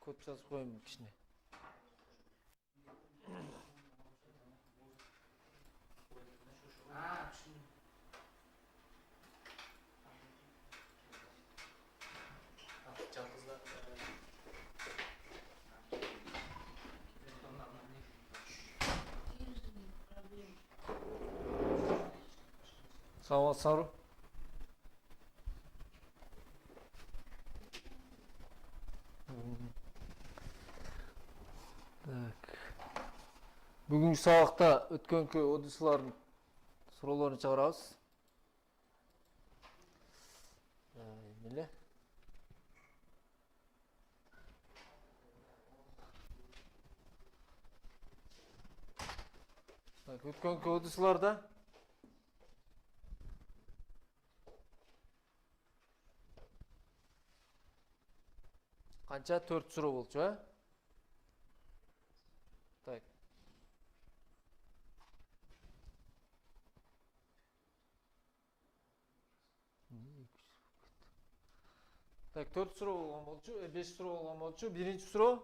Kod жазып koyayım kişine. Sağ ol Saru. Так. Бүгүнкү сабакта өткөнкү одуслардын суроолорун чыгарабыз. Эмне? Так, өткөнкү одусларда канча 4 суроо болчу, а? Так. Так, 4 суроо болгон болчу, 5 суроо болгон болчу. Биринчи суроо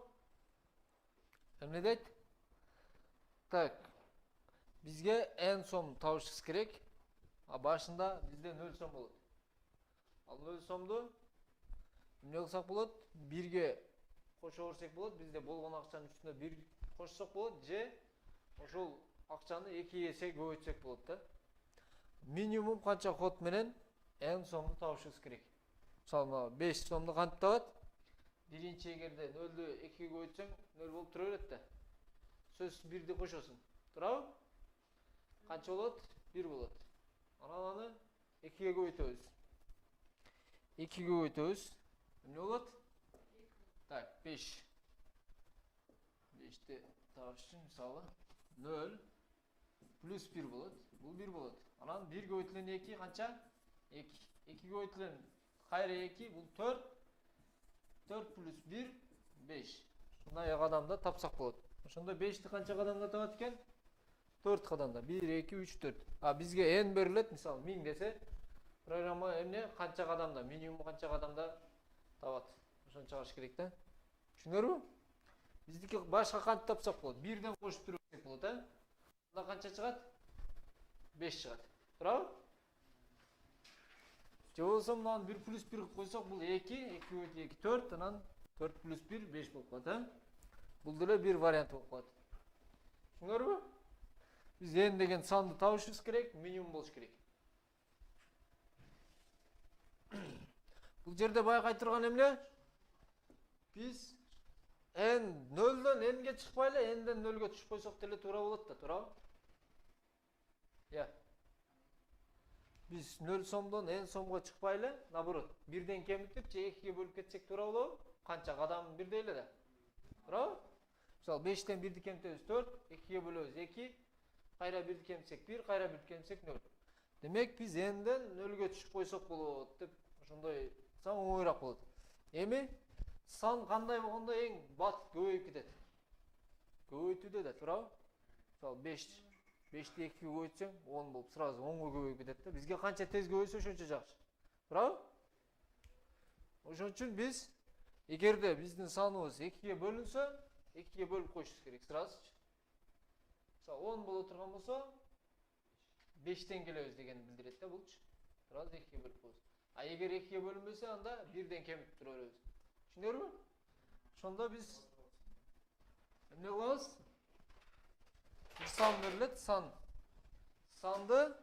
эмне дейт? Так. Бизге n сом табышыбыз керек. А башында бизде 0 сом болот. Ал 0 сомду эмне кылсак болот? 1ге кошо берсек болот. Бизде болгон акчанын үстүнө 1 кошсок болот же ошол акчаны 2 эсе көбөйтсек болот да. Минимум канча код менен n сомду табышыбыз керек. Мисалы 5 сомду кантип табат? Биринчи эгерде 0ду 2ге көбөйтсөң 0 болуп тура берет да. Сөзсүз 1ди кошосуң. Туурабы? Канча болот? 1 болот. Анан аны 2ге көбөйтөбүз. 2ге көбөйтөбүз. Эмне болот? Так, 5. 5ти табыш үчүн мисалы 0 плюс 1 болот. Бул 1 болот. Анан 1 көбөйтүлгөн 2 канча? 2. 2 көбөйтүлгөн кайра 2 бул 4. 4 плюс 1 5. Мындай кадамда тапсак болот. Ошондо 5ти канча кадамда табат экен? 4 кадамда. 1 2 3 4. А бизге n берилет, мисалы 1000 десе, программа эмне канча кадамда, минимум канча кадамда табат. Ошону чыгарыш керек да. Түшүнөрбү? Биздики башка кантип тапсак болот? 1ден кошуп берсек болот, а? Анда канча чыгат? 5 чыгат. Туурабы? Же болсо мынаны 1 плюс 1 койсок бул 2, 2 көбөйтүп 2 4, анан 4 плюс 1 5 болуп калат, а? Бул деле бир вариант болуп калат. Түшүнөрбү? Биз n деген санды табышыбыз керек, минимум болуш керек. Бул жерде байкай турган эмне? Биз n 0дон nге чыкпай эле n'ден 0ге түшүп койсок деле туура болот да, туурабы? Я. Биз 0 сомдон n сомго чыкпай эле, наоборот, 1ден кемитип же 2ге бөлүп кетсек туура болобу? Канча кадам бирдей эле да. Туурабы? Мисалы 5тен 1ди кемитебиз 4, 2ге бөлөбүз 2, кайра 1ди кемитсек 1, кайра 1ди кемитсек 0. Демек биз n'ден 0ге түшүп койсок болот деп ошондой сан оңоюраак болот. Эми сан кандай болгондо эң бат көбөйүп кетет. Көбөйтүүдө да, туурабы? Мисалы 5ти 2ге көбөйтсөң 10 болуп сразу 10го көбөйүп кетет да. Бизге канча тез көбөйсө ошончо жакшы. Туурабы? Ошон үчүн биз эгерде биздин саныбыз 2ге бөлүнсө, 2ге бөлүп коюшубуз керек сразу. Мисалы 10 боло турган болсо 5тен келебиз дегенди билдирет да булчу. Сразу 2ге бөлүп коебуз. А эгер 2ге бөлүнбөсө анда 1ден кемитип тура беребиз. Түшүнөрбү? Ошондо биз эмне кылабыз? Bir сан берилет, сан. Санды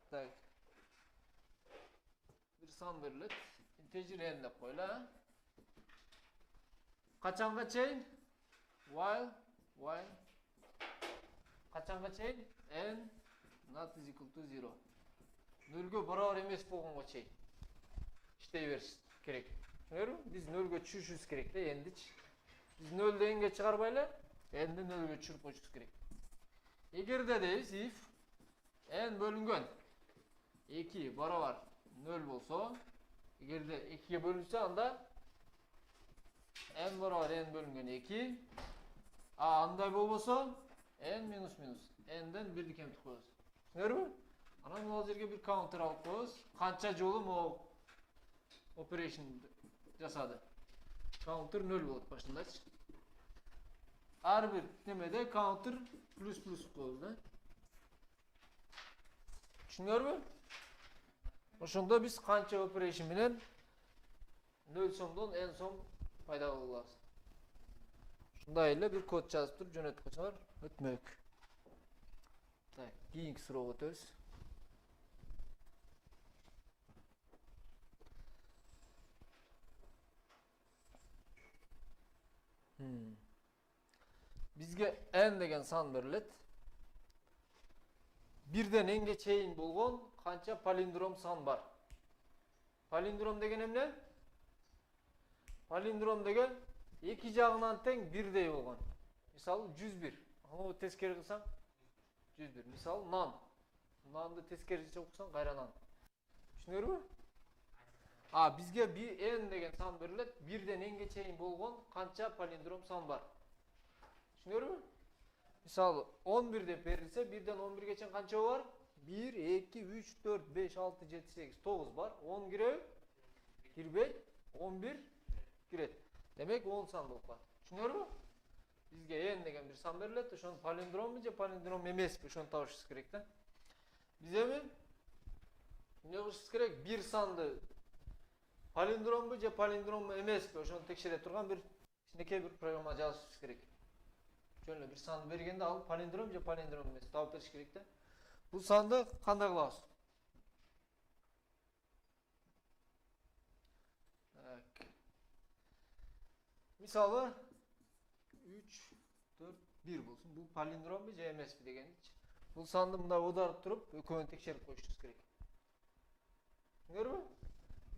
так. Bir сан берилет. Integer n деп коелу, а? Качанга чейин? While качанга чейин? N not is equal to 0. 0ге барабар эмес болгонго чейин иштей бериш керек. Түшүнөрбү? Биз 0ге түшүшүбүз керек да эндичи. Биз 0ду nге чыгарбай эле nди 0ге түшүрүп коюшубуз керек. Эгерде дейбиз if n бөлүнгөн 2 барабар 0 болсо, эгерде 2ге бөлүнсө анда n барабар n бөлүнгөн 2, а андай болбосо n минус n'ден 1ди кемитип коебуз. Түшүнөрбү? Анан бул жерге бир counter алып коебуз. Канча жолу могу operation жасады. counter 0 болот башындачы. Ар бир немеде counter плюс коебуз да. Түшүнүңөрбү? Ошондо биз канча operation менен 0 сомдон n сом пайда кыла алабыз. Ушундай эле бир код жазып туруп жөнөтүп койсоңор өтмөк. Так, кийинки суроого өтөбүз. Бизге n деген сан берилет. Бирден nге чейин болгон канча палиндром сан бар? Палиндром деген эмне? Палиндром деген эки жагынан тең бирдей болгон. Мисалы 101. Аны тескери кылсаң 101. Мисалы нан. Нанды тескерисинче окусаң кайра нан. Түшүнүңөрбү? Бизге n деген сан берилет. Бирден nге чейин болгон канча палиндром сан бар? Түшүнүңөрбү? Мисалы 11 деп берилсе, 1ден 11ге чейин канча бар? 1, 2, 3, 4, 5, 6, 7, 8, 9 бар. 10 кирет? Кирбейт. 11 кирет. Демек 10 сан болуп калат. Түшүнүңөрбү? Бизге n деген бир сан берилет, ошону палиндромбу же палиндром эмеспи, ошону табышыбыз керек да. Биз эми эмне кылышыбыз керек? Бир санды палиндромбу же палиндром эмеспи, ошону текшере турган бир кичинекей бир программа жазышыбыз керек. Жөн эле бир санды бергенде ал палиндром же палиндром эмес таап бериш керек да. Бул санды кандай кылабыз? Так. Мисалы 3, 4, 1 болсун. Бул палиндромбу же эмеспи дегенчи. Бул санды мындай аударып туруп, экөөнү текшерип коюшубуз керек. Түшүнүңөрбү?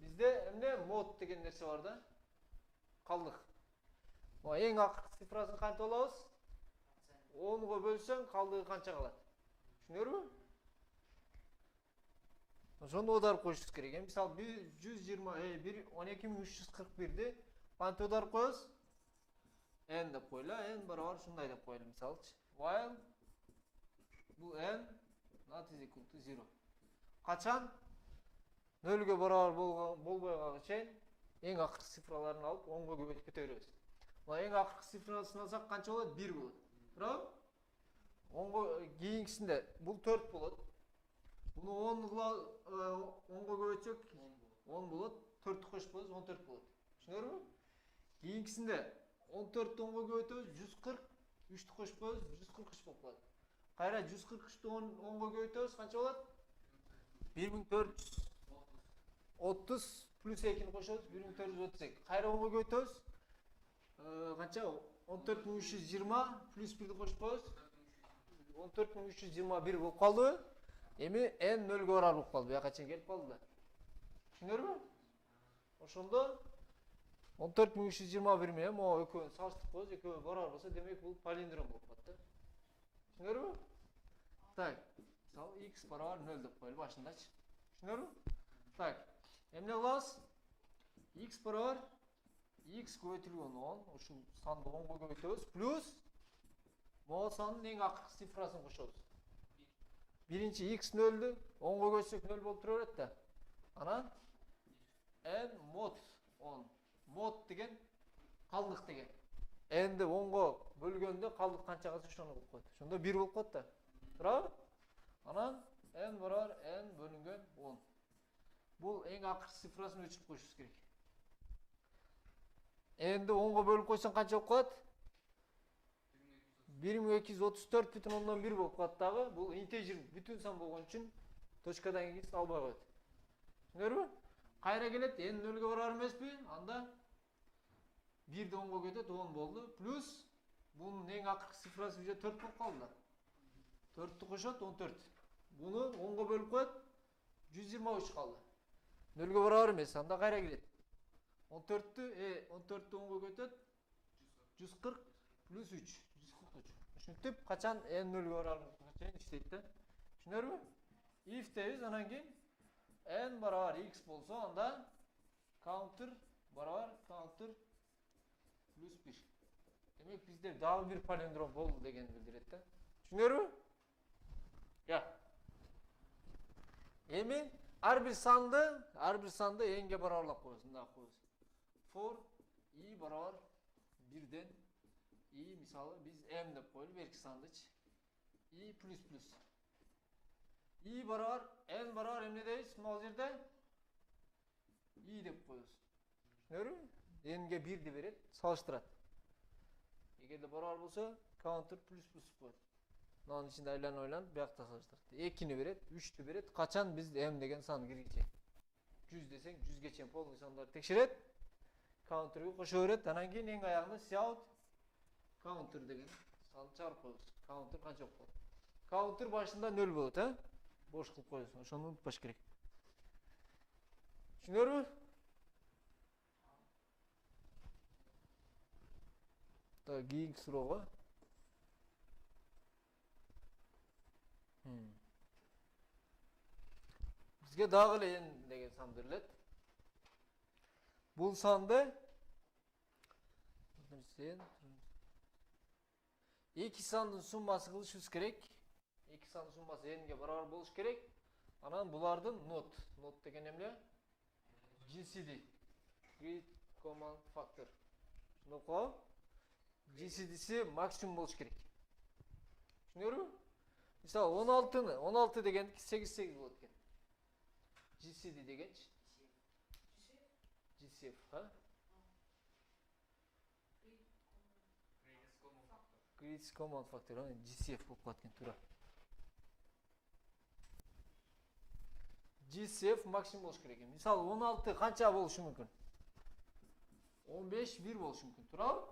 Бизде эмне мод деген нерсе бар да. Калдык. Эң акыркы цифрасын кантип алабыз? 10го бөлсөң калдыгы канча калат? Түшүнүңөрбү? Ошону аударып коюшубуз керек. Мисалы 12341ди кантип аударып коебуз? N деп койлу, n барабар ушундай деп койлу мисалычы. While бул n not is equal to 0. Качан 0ге барабар болбой калган чейин эң акыркы цифраларын алып 10го көбөйтүп кете беребиз. Мына эң акыркы цифрасын алсак канча болот? 1 болот. Туурабы? 10го кийинкисинде бул 4 болот. Буну 10го көбөйтсөк 10 болот. 4 кошуп коебуз 14 болот. Түшүнүңөрбү? Кийинкисинде 14'ті 10'a көбөйтөбүз 140, 3'tü кошуп коебуз 143 болуп калат. Кайра 143'тü 10'a көбөйтөбүз канча болот? 1430 плюс 2'ni кошобуз 1432. Кайра 10'a көбөйтөбүз канча? 14320 плюс 1'ди кошуп коебуз 14321 болуп калды. Эми n 0ге барар болуп калды. Бияка чейин келип калды да. Түшүнүңөрбү? Ошондо 14321 менен могу экөөнү салыштырып коебуз. Экөө барар болсо, демек бул палиндром болуп калат да. Түшүнүңөрбү? Так, мисалы x барабар 0 деп коелу башындачы. Түшүнүңөрбү? Так, эмне кылабыз? X барабар x көбөйтүлгөн 10, ушул санды 10го көбөйтөбүз плюс могу сандын эң акыркы цифрасын кошобуз. Биринчи x 0'ды 10го көбөйтсөк 0 болуп тура берет да. Анан n mod 10. Mod деген калдык деген. N'ди 10го бөлгөндө калдык канча калса ошону кылып коет. Ошондо 1 болуп калат да. Туурабы? Анан n барабар n бөлүнгөн 10. Бул эң акыркы цифрасын өчүрүп коюшубуз керек. N'ди 10го бөлүп койсоң канча болуп калат? 1234,1 болуп калат дагы. Бул интежер бүтүн сан болгон үчүн точкадан кийин албай коет. Түшүнүңөрбү? Кайра келет, n 0ге барар эмеспи? Анда 1'ди 10го көбөйтөт 10 болду. Плюс бунун эң акыркы цифрасы уже 4 болуп калды. 4'тү кошот 14. Буну 10го бөлүп коет 123 калды. 0ге барар эмес, анда кайра келет. 14'тү 10го көбөйтөт 140 плюс 3 143. Ушинтип качан n 0ге барар чейин иштейт да. Түшүнүңөрбү? If дейбиз, анан кийин n барабар x болсо, анда counter барабар counter плюс 1. Демек бизде дагы бир палиндром болду дегенди билдирет да. Түшүнүңөрбү? Я. Эми ар бир санды n-ге барабарлап коебуз. Мындай коебуз. For i barobar 1'den i misалы biz m dep koyup berki sandyç i plus plus i barobar n barobar emne deysiz bu jerde i dep koyuyoruz. Düşünüyoruz? N'ge 1 de beret, salıştırat. Egerde barobar bolsa counter plus plus koyuyor. Bunun içinde aylan bu yakta salıştırat. 2'ni beret, 3'tü beret. Kaçan biz m degen san girgicek. 100 desek 100 geçen polny sanlar tekşiret. Counter'ı koşa öğret. Anan keyin en ayağında shout counter degen san çarp koyuyoruz. Counter kança bolot. Counter başında 0 bolot, ha? Boş kılıp koyuyorsun. Oşonu unutpaş kerek. Düşünüyoruz? Da keyinki surowga. Bizge dagы эле n деген сан берилет. Бул санды эки сандын суммасы кылышыбыз керек. Эки сандын суммасы n'ге барабар болуш керек. Анан булардын not деген эмне? GCD. Great Common Factor. Шундайкы GCD'si максимум болуш керек. Түшүнүрбү? Мисалы 16 дегендики 8 болот экен. GCD дегенчи? GCF, ha? Greatest Common Factor, GCF болуп калат экен туура. GCF максимум болуш керек экен. Мисалы 16 канча болушу мүмкүн? 15 1 болушу мүмкүн, туурабы?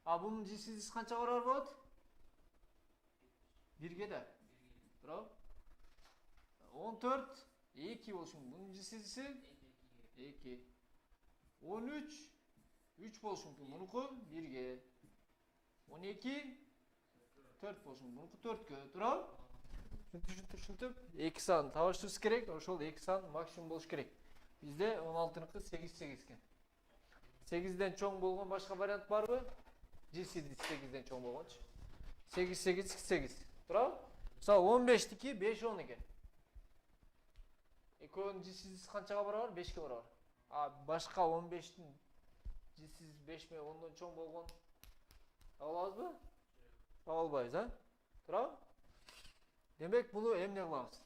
А бунун GCD'si канча барабар болот? 1ге да. Туурабы? 14 2 болушу мүмкүн. Бунун GCD'si 2. 13 3 болушу мүмкүн. Мунуку 1ге. 12 4 болушу мүмкүн. Мунуку 4кө, туурабы? Түшүнтүп, 2 сан табышыбыз керек. Ошол 2 сан максимум болуш керек. Бизде 16ныкы 8 экен. 8ден чоң болгон башка вариант барбы? GCD 8ден чоң болгончу. 8. Туурабы? Мисалы 15тики 5 10 экен. Экөөнүн GCD'si канчага барабар? 5ке барабар. А башка 15тин GCD'si 5 менен 10дон чоң болгон таба алабызбы? Таба албайбыз, а? Туурабы? Демек буну эмне кылабыз?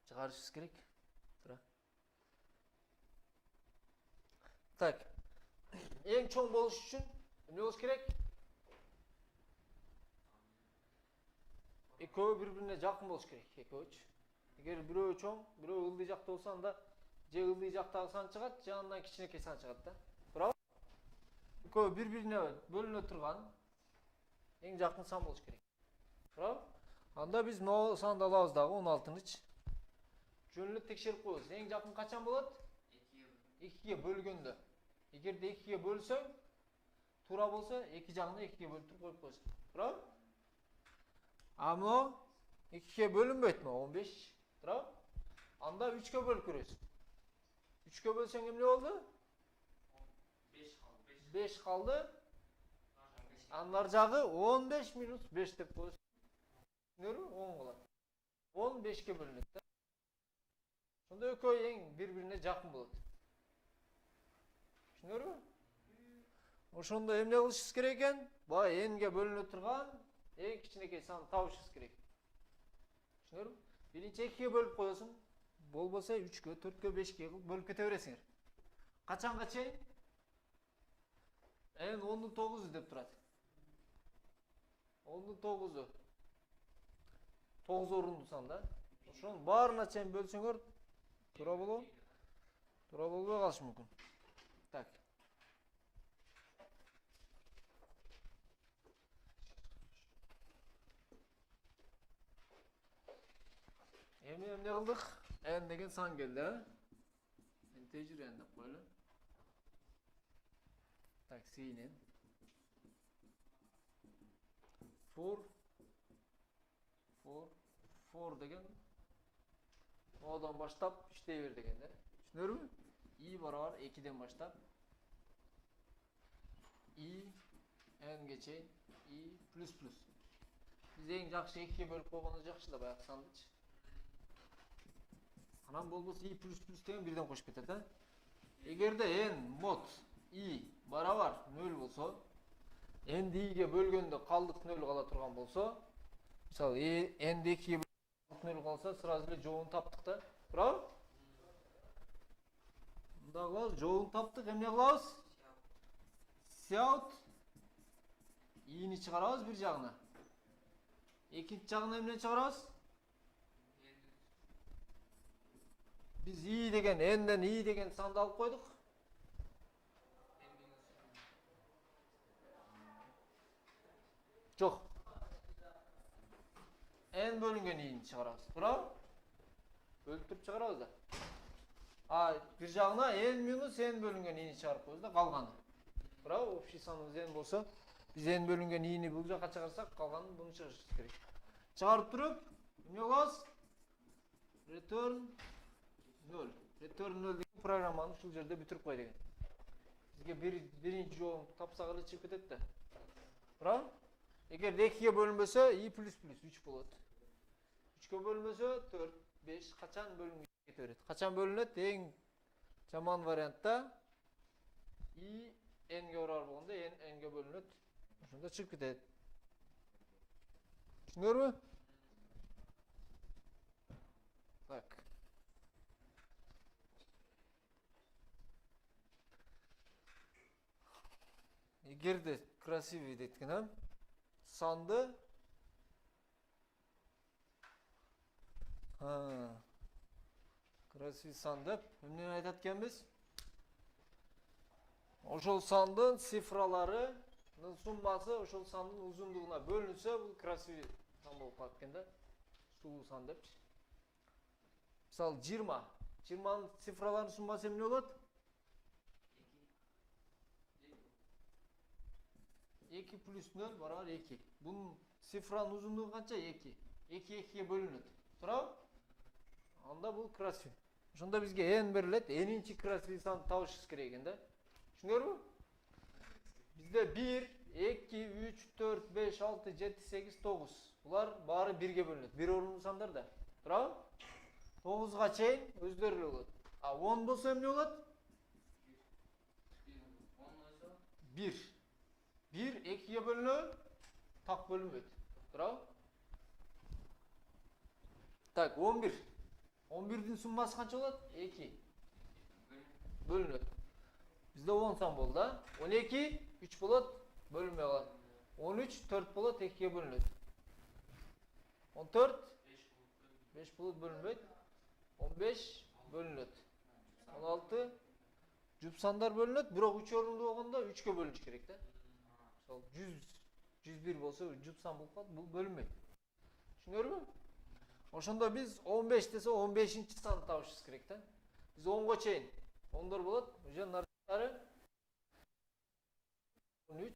Чыгарышыбыз керек. Тура. Так. Эң чоң болуш үчүн эмне болуш керек? Экөө бири-бирине жакын болуш керек, экөөчү. Эгер бирөө чоң, бирөө ылдый жакта болсо анда же ылдый жактагы сан чыгат, же андан кичинекей сан чыгат да. Туурабы? Экөө бири-бирине бөлүнө турган эң жакын сан болуш керек. Туурабы? Анда биз могу санды алабыз дагы 16-нычы. Жөн эле текшерип коебуз. Эң жакын качан болот? 2ге бөлгөндө. Эгерде 2ге бөлсөң, туура болсо, эки жагына 2ге бөлүп коюп койсуң. Туурабы? А мына 2ге бөлүнбөйт му? 15. Туурабы? Анда 3кө бөлүп көрөсүң. 3кө бөлсөң эмне болду? 5 калды. Анар жагы 15 минус 5 деп коесуң. Түшүнүрбү? 10 калат. 10 5ке бөлүнөт да. Сонда экөө эң бири-бирине жакын болот. Түшүнүрбү? Ошондо эмне кылышыбыз керек экен? Баягы n'ге бөлүнө турган эң кичинекей санды табышыбыз керек. Түшүнүрбү? Биринчи 2ге бөлүп коесуң. Болбосо 3кө, 4кө, 5ке кылып бөлүп кете бересиңер. Качанга чейин? N 10'un 9'u деп турат. 10'un 9'u. 9 орунду сан да. Ошонун баарына чейин бөлсөңөр туура болобу? Туура болбой калышы мүмкүн. Так. Эмне кылдык? N деген сан келди, а? Integer n деп коелу. Так, сейнен. For деген одан баштап иштей бер деген да. Түшүнөрбү? I барабар 2ден баштап I n'ге чейин I++. Биз эң жакшы 2ге бөлүп койгону жакшы да баягы сандычы. Анан болбосо i плюс плюс деген бирден кошуп кетет, а? Эгерде n мод i барабар 0 болсо, n'ди i'ге бөлгөндө калдык 0 кала турган болсо, мисалы n'ди 2ге бөлгөндө 0 калса, сразу эле жообун таптык да. Туурабы? Мында кылабыз, жообун таптык, эмне кылабыз? Сяут i'ни чыгарабыз бир жагына. Экинчи жагына эмне чыгарабыз? Biz i деген n'ден i деген санды алып койдук. Жок. N бөлүнгөн i'ни чыгарабыз. Туурабы? Бөлүп чыгарабыз да. Bir жагына n минус n бөлүнгөн i'ни чыгарып коебуз да, калганы. Туурабы? Общий саныбыз n болсо, biz n бөлүнгөн i'ни бул жакка чыгарсак, калганын буну чыгарышыбыз керек. Чыгарып туруп, эмне кылабыз? Return 0. Return 0 деген программаны ушул жерде бүтүрүп кой деген. Бизге биринчи жообун тапсак эле чыгып кетет да. Туурабы? Эгерде 2ге бөлүнбөсө i плюс плюс 3 болот. 3ке бөлүнбөсө 4, 5 качан бөлүнгө кете берет. Качан бөлүнөт? Эң жаман вариантта i n'ге барабар болгондо n'ге бөлүнөт. Ошондо чыгып кетет. Түшүнүңөрбү? Так. Эгерде красивый дейткен, а? Санды красивый сан деп эмне айтат экенбиз? Ошол сандын цифраларынын суммасы ошол сандын узундугуна бөлүнсө, бул красивый сан болуп калат экен да. Сулуу сан депчи. Мисалы 20. 20нын цифраларынын суммасы эмне болот? 2 плюс 0 барабар 2. Бунун цифранын узундугу канча? 2. 2 2ге бөлүнөт. Туурабы? Анда бул красивый. Ошондо бизге n берилет. N'инчи красивый санды табышыбыз керек экен да. Түшүнүңөрбү? Бизде 1, 2, 3, 4, 5, 6, 7, 8, 9. Булар баары 1ге бөлүнөт. 1 орунлуу сандар да. Туурабы? 9га чейин өздөрү эле болот. 10 болсо эмне болот? 1. 1 2ге бөлүнөбү? Так бөлүнбөйт. Туурабы? Так, 11. 11дин суммасы канча болот? 2. Бөлүнөт. Бизде 10 сан болду да. 12 3 болот, бөлүнбөй калат. 13 4 болот, 2ге бөлүнөт. 14 5 болот, бөлүнбөйт. 15 бөлүнөт. 16 жуп сандар бөлүнөт, бирок 3 орунду болгондо 3кө бөлүнүш керек да. Мисалы 100 101 болсо жуп сан болуп калат, бул бөлүнбөйт. Түшүнүңөрбү? Ошондо биз 15 десе 15-чи санды табышыбыз керек да. Биз 10го чейин 10дор болот, уже нарсалары 13.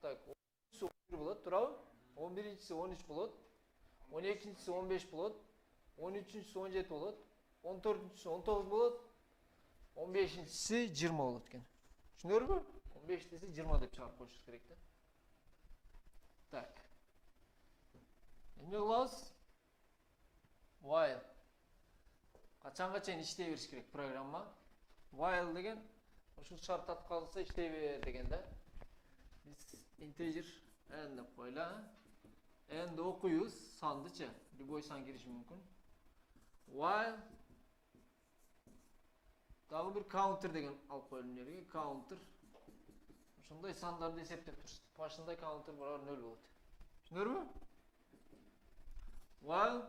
Так, 13 11 болот, туурабы? 11-чиси 13 болот. 12-чиси 15 болот. 13-чиси 17 болот. 14-чиси 19 болот. 15-чиси 20 болот экен. Түшүнүңөрбү? 15 десе 20 деп чыгарып коюшубуз керек да. Так. Эмне кылабыз? While. Качанга чейин иштей бериш керек программа. While деген ушул шарт аткарылса иштей бер деген да. Биз integer n деп койла. N'ди окуйбуз, сандычы. Любой сан кириши мүмкүн. While дагы бир counter деген алып коелу жерге. Counter. Ошондой сандарды эсептеп турсун. Башында counter барабар 0 болот. Түшүнүңөрбү? While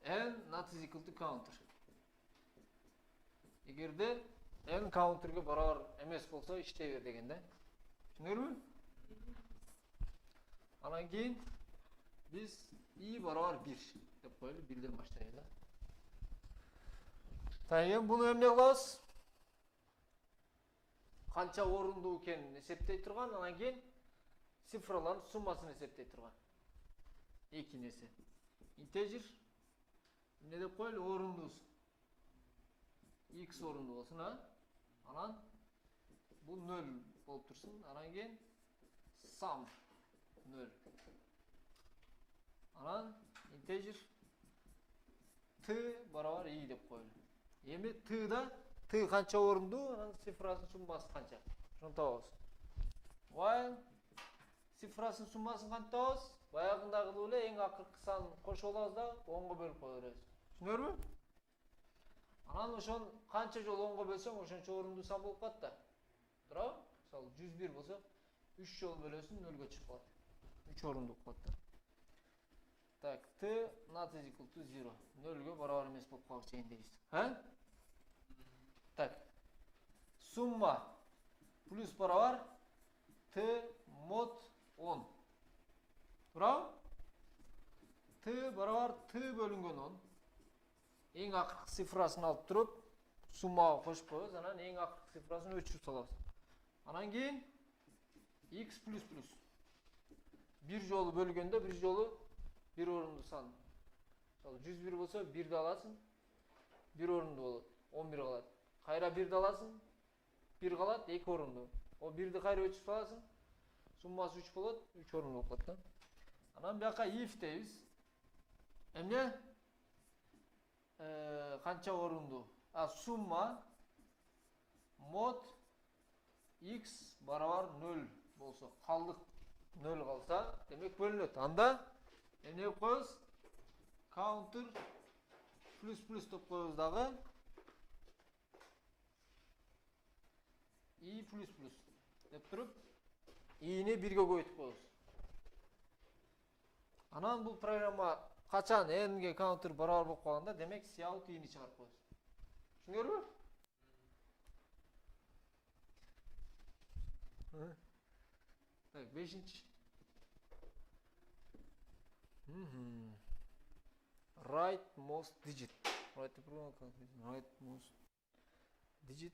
n not is equal to counter. Эгерде n counterге барабар эмес болсо иштей бер деген да. Түшүнүңөрбү? Анан кийин биз i барабар 1 деп коелу, 1ден баштайлы да. Так, эми буну эмне кылабыз? Канча орундуу экенин эсептей турган, анан кийин цифралардын суммасын эсептей турган. Эки нерсе. Integer эмне деп коелу? Орундуусу. X орунду болсун, а? Анан бул 0 болуп турсун. Анан кийин sum 0. Анан integer t барабар i деп коелу. Эми t канча орунду, анан цифрасынын суммасы канча? Ошону табабыз. While цифрасынын суммасын канча табабыз? Баягындагы эле эң акыркы санын кошуп алабыз да 10го бөлүп кое беребиз. Түшүнөрбү? Анан ошон канча жолу 10го бөлсөң, ошончо орунду сан болуп калат да. Туурабы? Мисалы 101 болсо, 3 жолу бөлөсүң 0га чыгып калат. 3 орунду болуп калат да. Так, t not equal to 0. 0ге барабар эмес болуп калып чейин дейбиз. Так. Сумма плюс барабар t mod 10. Туурабы? t барабар t бөлүнгөн 10. Эң акыркы цифрасын алып туруп, суммага кошуп коебуз, анан эң акыркы цифрасын өчүрүп салабыз. Анан кийин x плюс плюс. Bir жолу бөлгөндө, bir жолу bir орунду сан. Мисалы 101 болсо 1ди аласың, 1 орунду болот. 11 калат. Кайра 1ди аласың, 1 калат, 2 орунду. О 1ди кайра өчүп саласың, суммасы 3 болот, 3 орунду болуп калат да. Анан бияка if дейбиз. Эмне? Канча орунду? Сумма mod x барабар 0 болсо, калдык 0 калса, демек бөлүнөт. Анда эмне деп коебуз? Counter плюс плюс деп коебуз дагы. I плюс плюс деп туруп, i'ни 1ге көбөйтүп коебуз. Анан бул программа качан n'ге counter барабар болуп калганда, демек cout i'ни чыгарып коебуз. Түшүнүңөрбү? Так, 5-чи. Rightmost digit. Rightmost digit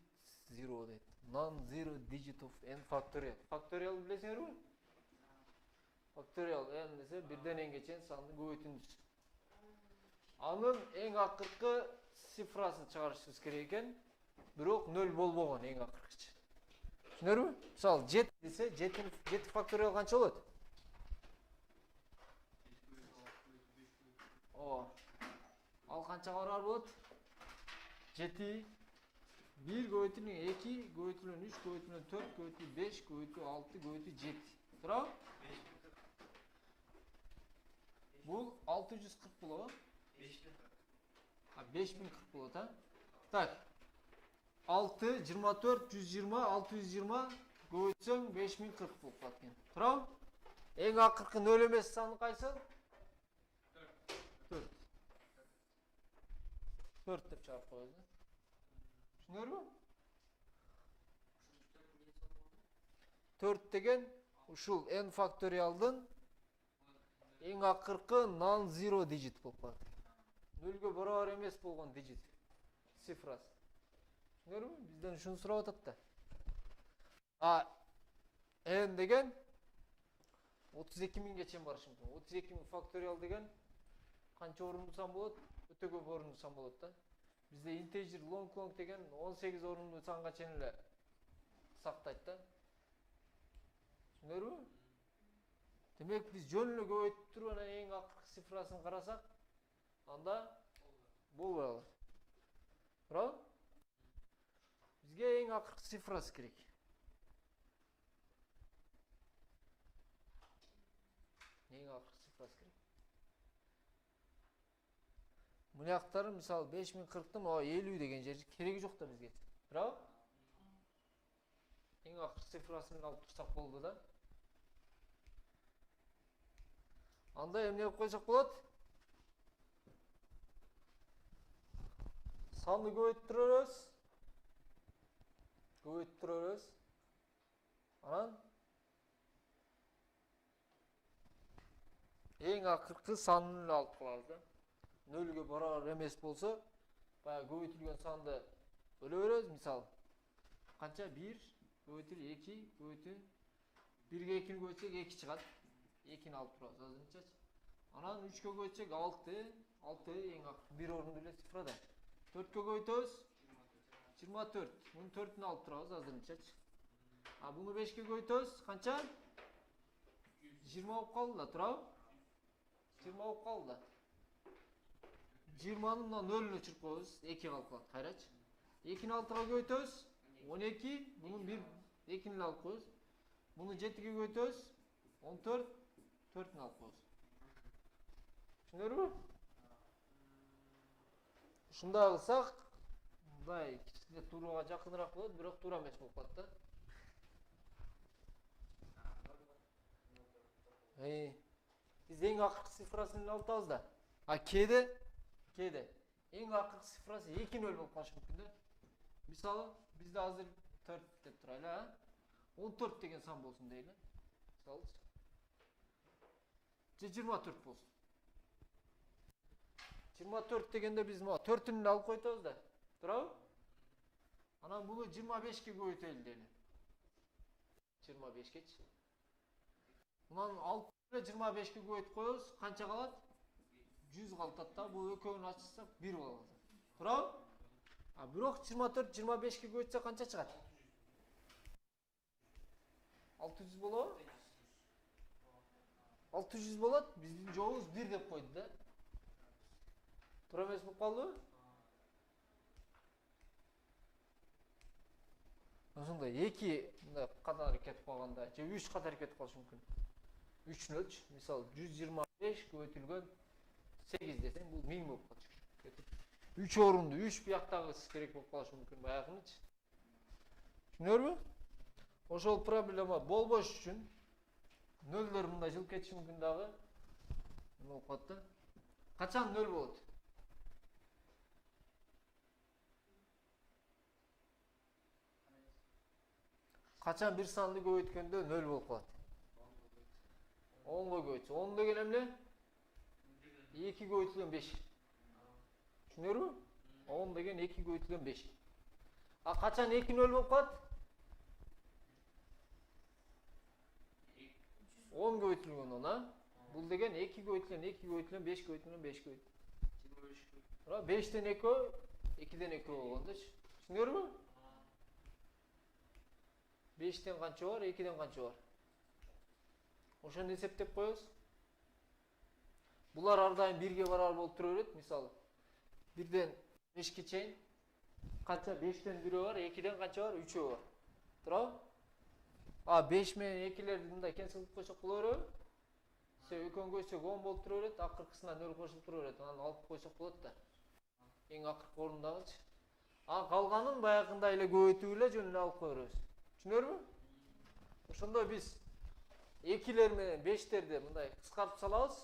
0 дейт. Non-zero digit of n factorial. Factorial билесиңерби? Factorial n десе бирден n'ге чейин сандын көбөйтүндүсү. Анын эң акыркы цифрасын чыгарышыбыз керек экен. Бирок 0 болбогон эң акыркычы. Түшүнөрбү? Мисалы 7 десе 7 факториал канча болот? Ал канча барабар болот? 7 1 көбөйтүлгөн 2 көбөйтүлгөн 3 көбөйтүлгөн 4 көбөйтүлгөн 5 көбөйтүлгөн 6 көбөйтүлгөн 7. Туурабы? Бул 640 болот. 5040 болот, а? Так. 6, 24, 120, 620 көбөйтсөң 5040 болуп калат экен. Туурабы? Эң акыркы 0 эмес саны кайсы? 4. 4 деп чыгарып коебуз да. Түшүнөрбү? 4 деген ушул n факториалдын эң акыркы non-zero digit болуп калат. 0ге барабар эмес болгон digit, цифрасы. Түшүнөрбү? Бизден ушуну сурап атат да. N деген 32.000ге чейин барышы мүмкүн. 32.000 факториал деген канча орунду сан болот? Өтө көп орунду сан болот да. Бизде integer long деген 18 орунду санга чейин эле сактайт да. Түшүнөрбү? Демек биз жөн эле көбөйтүп туруп анан эң акыркы цифрасын карасак, анда болбой калат. Туурабы? Бизге эң акыркы цифрасы керек. Эң акыркы цифрасы керек. Мынаяктары мисалы 5040-тын 50 деген жери кереги жок да бизге. Туурабы? Эң акыркы цифрасын алып турсак болду да. Анда эмне деп койсок болот? Санды көбөйтүп турабыз. Анан эң акыркы санын алып калабыз да. 0ге барабар эмес болсо, баягы көбөйтүлгөн санды бөлө беребиз, мисалы. Канча? 1 көбөйтүл 2 көбөйтүл 1ге 2-ни көбөйтсөк 2 чыгат. 2-ни алып турабыз азырынчачы. Анан 3ке көбөйтсөк 6, 6 эң акыркы 1 орунду эле цифра да. 4ке көбөйтөбүз 24. Мунун 4-үнү алып турабыз азырынчачы. Буну 5ке көбөйтөбүз канча? 20 болуп калды да, туурабы? 20 болуп калды да. 20-ны мына 0-ны өчүрүп коебуз. 2 калып калат. Кайрачы. 2-ни 6-га көбөйтөбүз. 12. Буну 2-ни алып коебуз. Буну 7-ге көбөйтөбүз. 14. 4-ны алып коебуз. Түшүнөрбү? Ушундай кылсак, мындай кичине туурага жакыныраак болот, бирок туура эмес болуп калат да. Биз эң акыркы цифрасын алып да. А кээде эң акыркы цифрасы 2-0 болуп калышы мүмкүн да. Мисалы, бизде азыр 4 деп турайлы, 14 деген сан болсун дейли. Мисалы, 24 болсун. 24 дегенде биз мына 4-ünü алып койтобуз да. Турабы? Анан буну 25ке көбөйтөлү дейли. 25кечи. Мунан алып 25ке көбөйтүп коебуз. Канча калат? 100 калат да. Бул экөөнү ачсак 1 болот. Турабы? А бирок 24 25ке көбөйтсө канча чыгат? 600 болобу? 600 болот. Биздин жообубуз 1 деп койду да. Туура эмес болуп калдыбы? Ошондой 2 мындай катары кетип калганда, же 3 катары кетип калышы мүмкүн. 3-нү өлч, мисалы 125 көбөйтүлгөн 8 десең, бул 1000 болуп калат. 3 орунду 3 бияктагы керек болуп калышы мүмкүн баягынычы. Түшүнөрбү? Ошол проблема болбош үчүн нөлдөр мындай жылып кетиши мүмкүн дагы. Эме болуп калат да. Качан 0 болот? Качан bir санды көбөйткөндө 0 болуп калат? 10го көбөйтсө. 10 деген эмне? 2 көбөйтүлгөн 5. Түшүнөрбү? 10 деген 2 көбөйтүлгөн 5. А качан 2 0 болуп калат? 10 көбөйтүлгөн 10, а? Бул деген 2 көбөйтүлгөн 2 көбөйтүлгөн 5 көбөйтүлгөн 5 көбөйтүлгөн. 5тен 2, 2ден 2 болгондочу. Түшүнөрбү? 5тен канча бар, 2ден канча бар. Ошону эсептеп коебуз. Булар ар дайым 1ге барар болуп тура берет, мисалы. 1ден 5ке чейин канча 5тен 1 бар, 2ден канча бар, 3 бар. Турабы? А 5 менен 2лерди мындай кенсел кылып койсок боло береби? Себеби экөөнү көйсөк 10 болуп тура берет, акыркысына 0 кошулуп тура берет. Анан алып койсок болот да. Эң акыркы орундагычы. А калганын баягындай эле көбөйтүп эле жөн эле алып кое беребиз. Түшүнөрбү? Ошондо биз 2лер менен 5терди мындай кыскартып салабыз.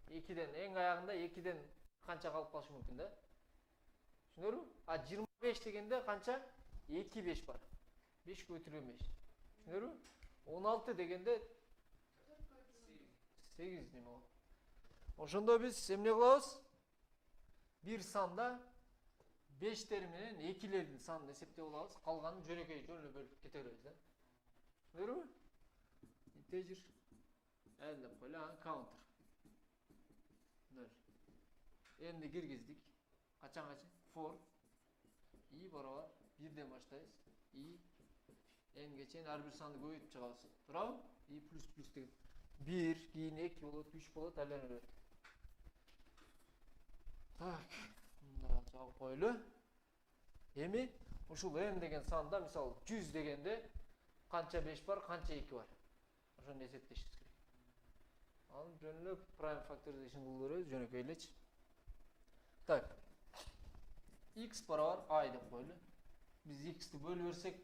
2ден эң аягында 2ден канча калып калышы мүмкүн да. Түшүнөрбү? А 25 дегенде канча? 2 5 бар. 5 көбөйтүлгөн 5. Түшүнөрбү? 16 дегенде 8 неме болот. Ошондо биз эмне кылабыз? Bir санда 5тер менен 2лердин санын эсептеп алабыз. Калганын жөнөкөй жөн эле бөлүп кете беребиз да. Түшүнөрбү? Integer n деп койлу, counter 0. Endi киргиздик. Качан? For i барабар 1ден баштайбыз. I n'ге чейин ар бир санды көбөйтүп чыгабыз. Туурабы? I плюс деген 1, кийин 2 болот, 3 болот, айлана берет. Так, мында жабып койлу. Эми ушул n деген санда, мисалы 100 дегенде канча 5 бар, канча 2 бар. Ошону эсептешибиз керек. Анан жөн эле prime factorization кылып беребиз, жөнөкөй элечи. Так. X барабар y деп койлу. Биз x'ти бөлүп берсек,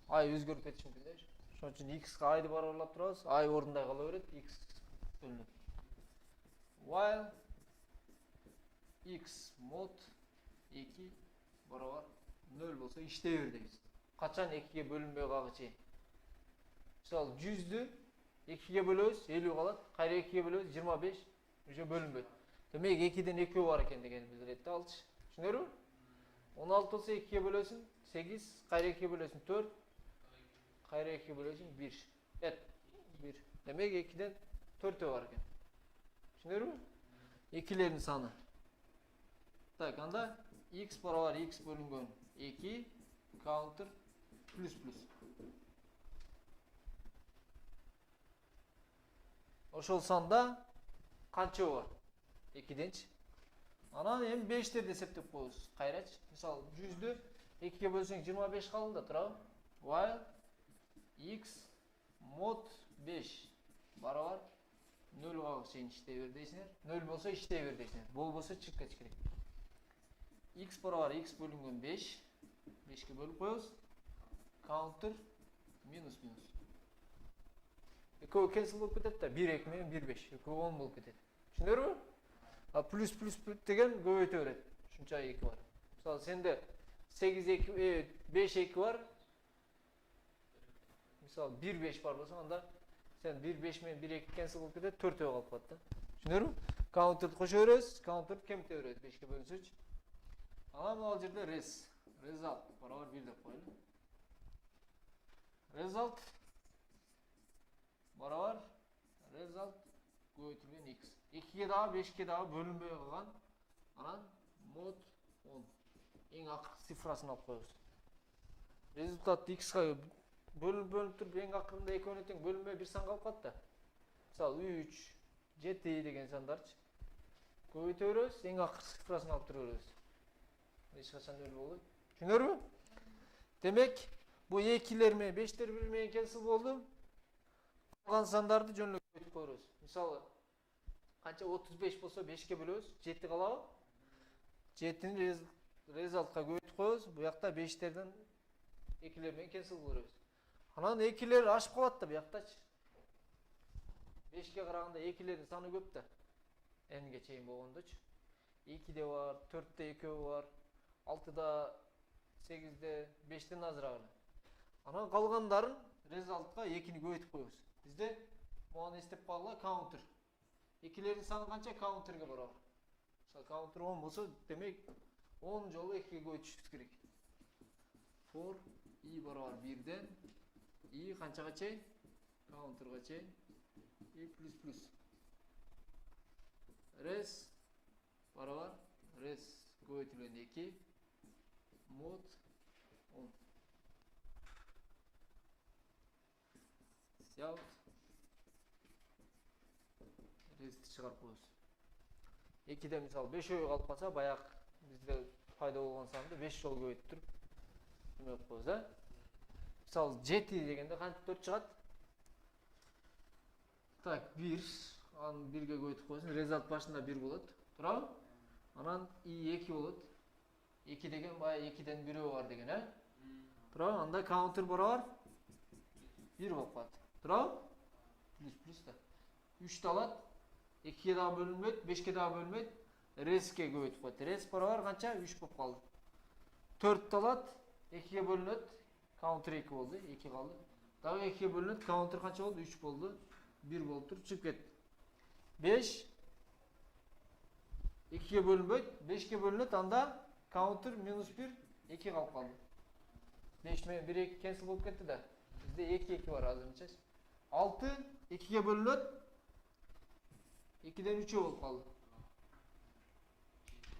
y өзгөрүп кетиши мүмкүн да. Ошон үчүн x'га y'ды барабарлап турабыз, y орундай кала берет, x бөлүнөт. While x mod 2 барабар 0 болсо иштей бер дейбиз. Качан 2ге бөлүнбөй калгы чейин. Мисалы 100дү 2ге бөлөбүз, 50 калат. Кайра 2ге бөлөбүз, 25 уже бөлүнбөйт. Демек 2ден 2 бар экен дегенди билдирет да, алчы. Түшүнөрбү? 16 болсо 2ге бөлөсүң 8, кайра 2ге бөлөсүң 4, кайра 2ге бөлөсүң 1. 1. Демек 2ден 4 бар экен. Түшүнөрбү? 2лердин саны. Так, анда x барабар x бөлүнгөн 2 counter плюс. Ошол санда канча бар? 2денчи. Анан эми 5терди эсептеп коебуз. Кайрач. Мисалы 100дү 2ге бөлсөң 25 калды да, туурабы? While x mod 5 барабар 0га чейин иштей бер дейсиңер. 0 болсо иштей бер дейсиңер. Болбосо чыгып кетиш керек. X барабар x бөлүнгөн 5. 5ке бөлүп коебуз. Counter минус минус. Экөө cancel болуп кетет да. 1 2 менен 1 5. Экөө 10 болуп кетет. Түшүнөрбү? А плюс плюс деген көбөйтө берет. Ушунча 2 бар. Мисалы сенде 8 2 5 2 бар. Мисалы 1 5 бар болсо анда сен 1 5 менен 1 2 cancel болуп кетет, 4 калып калат да. Түшүнөрбү? Counter'ды кошо беребиз, counter кемите берет 5ке бөлүнсөчү. Анан бул жерде result барабар 1 деп коелу. Result барабар result көбөйтүлгөн x. 2ге дагы 5ке дагы бөлүнбөй калган. Анан mod 10. Эң акыркы цифрасын алып коебуз. Результат x-га бөлүнүп туруп эң акырында экөөнө тең бөлүнбөй бир сан калып калат да. Мисалы 3, 7 деген сандарчы. Көбөйтө беребиз, эң акыркы цифрасын алып тура беребиз. Эч качан өлө болбойт. Түшүнөрбү? Демек, бу 2лер менен 5тер бири менен cancel болду. Калган сандарды жөн эле көбөйтүп коебуз. Мисалы, канча 35 болсо 5ке бөлөбүз, 7 калабы? 7-ни результатка көбөйтүп коебуз. Бу жакта 5терден 2лер менен cancel кылып беребиз. Анан 2лер ашып калат да бу жактачы. 5ке караганда 2лердин саны көп да. N-ге чейин болгондочу. 2де бар, 4те экөө бар, 6да, 8де, 5тен азыраак эле. Анан калгандарын результатка 2ни көбөйтүп коебуз. Бизде муну эстеп калгыла counter. 2лердин саны канча? Counterге барабар. Мисалы counter 10 болсо, демек 10 жолу 2ге көбөйтүшүбүз керек. For i барабар 1ден i канчага чейин? Counterга чейин i плюс плюс. Res барабар res көбөйтүлгөн 2 mod 10. Сяут resти чыгарып коебуз. 2де мисалы 5 калып калса, баягы бизде пайда болгон санды 5 жолу көбөйтүп туруп эме кылып коебуз, а? Мисалы 7 дегенде канча 4 чыгат? Так, 1, анын 1ге көбөйтүп коесуң. Результат башында 1 болот. Туурабы? Анан и 2 болот. 2 деген бая 2ден бирөө бар деген, а? Туурабы? Анда counter барабар 1 болуп калат. Туурабы? Плюс плюс да. 3 алат. 2ге дагы бөлүнбөйт, 5ке дагы бөлүнбөйт. Resке көбөйтүп коет. Res барабар канча? 3 болуп калды. 4 алат. 2ге бөлүнөт. Counter 2 болду, 2 калды. Дагы 2ге бөлүнөт. Counter канча болду? 3 болду. 1 болуп туруп чыгып кетти. 5 2ге бөлүнбөйт, 5ке бөлүнөт, анда counter минус 1 2 калып калды. 5 менен 1 2 cancel болуп кетти да. Бизде 2 2 бар азырынча. 6 2ге бөлүнөт. 2ден 3 болуп калды.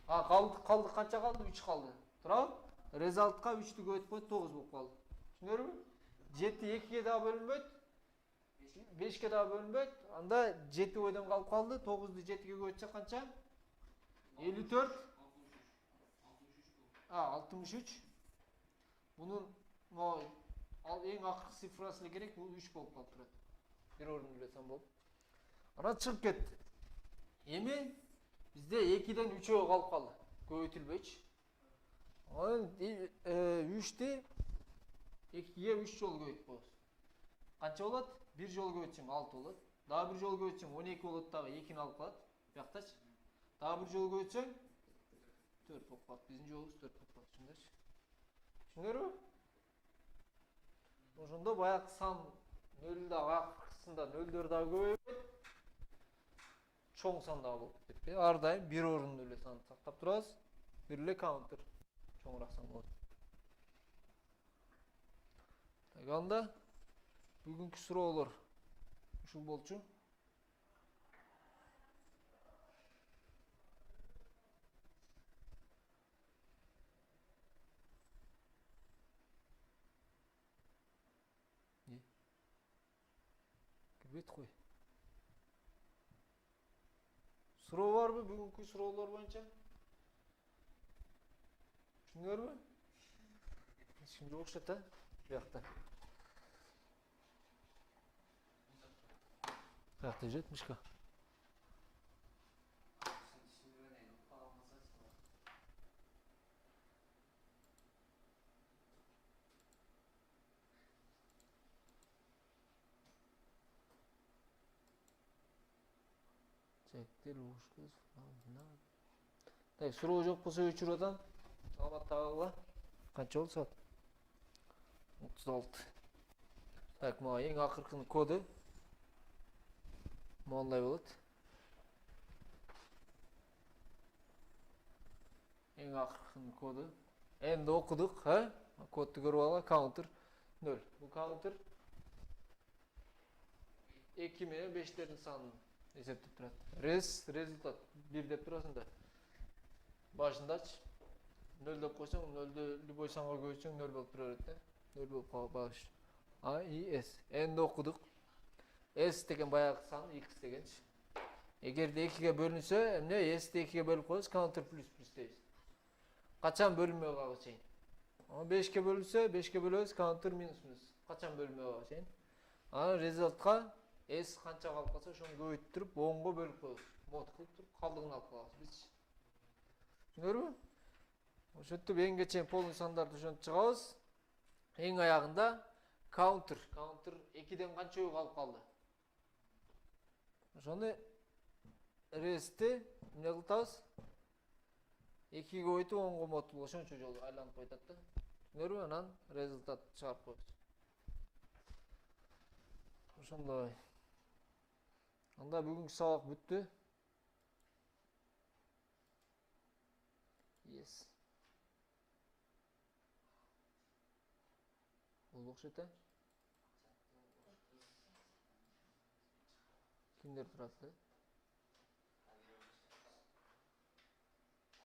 А, калды канча калды? 3 калды. Туурабы? Результатка 3тү көбөйтүп коет, 9 болуп калды. Түшүнөрбү? 7 2ге дагы бөлүнбөйт. 5ке дагы бөлүнбөйт. Анда 7 ойдон калып калды. 9ду 7ге көбөйтсөк канча? 54. 63. Bunun эң акыркы цифрасы эле керек, бул 3 болуп калып турат. Бир орунду эле сан болуп. Анан чыгып кетти. Эми бизде 2ден 3өө калып калды. Көбөйтүлбөйчү. Анан 3тү 2ге 3 жолу көбөйтүп коебуз. Канча болот? 1 жолу көбөйтсөң 6 болот. Дагы 1 жолу көбөйтсөң 12 болот, дагы 2ни алып калат. Буяктачы. Дагы 1 жолу көбөйтсөң 4 болуп калат. Биздин жолубуз 4 болуп калат. Түшүндүңүзбү? Түшүнөрбү? Ошондо баягы сан 0 дагы акыркысында 0дөр дагы көбөйбөйт. Чоң сан дагы болуп кетпейт. Ар дайым бир орунду эле санды сактап турабыз. Бир эле counter чоңураак сан болот. Так, анда бүгүнкү суроолор ушул болчу. Кирбейт кой. Суроо барбы бүгүнкү суроолор боюнча? Түшүндүңөрбү? Эч ким жок окшойт да bu жакта. Bu жакта жүрөт мышка. Çektir ушкуз. Так, суроо жок болсо өчүрүп атам. Саламаттагыла. Канча болду саат? 36. Так, мага эң акыркы коду. Мондай болот. Эң акыркы коду. Энди окудук, ha? Kodду көрүп алга, counter 0. Бул counter 2 менен 5-тердин санын эсептеп турат. Результат 1 деп турасың да. Башындачы 0 деп койсоң, 0ды любой санга көчсөң 0 болуп тура берет да. 0 болуп калбаш. А, И, С. Энди окудук. S деген баягы сан, X дегенчи. Эгерде 2ге бөлүнсө, эмне S'ти 2ге бөлүп коебуз, counter плюс дейбиз. Качан бөлүнмөй калган чейин? 5ке бөлүнсө, 5ке бөлөбүз, counter минус. Качан бөлүнмөй калган чейин? Анан результатка S канча калып калса, ошону көбөйтүп 10го бөлүп коебуз. Мод кылып туруп калдыгын алып калабыз биз. Түшүндүңөрбү? Ошентип эңге чейин полный сандарды ошентип чыгабыз. Эң аягында counter 2ден канча калып калды? Ошону резти эмне кылып атабыз? 2ге көбөйтүп 10го мод кылып ошончо жолу айланып койтат да. Түшүндүңөрбү? Анан результат чыгарып коебуз. Ошондой. Анда бүгүнкү сабак бүттү. Yes. Болду окшойт да? Кимдер турат?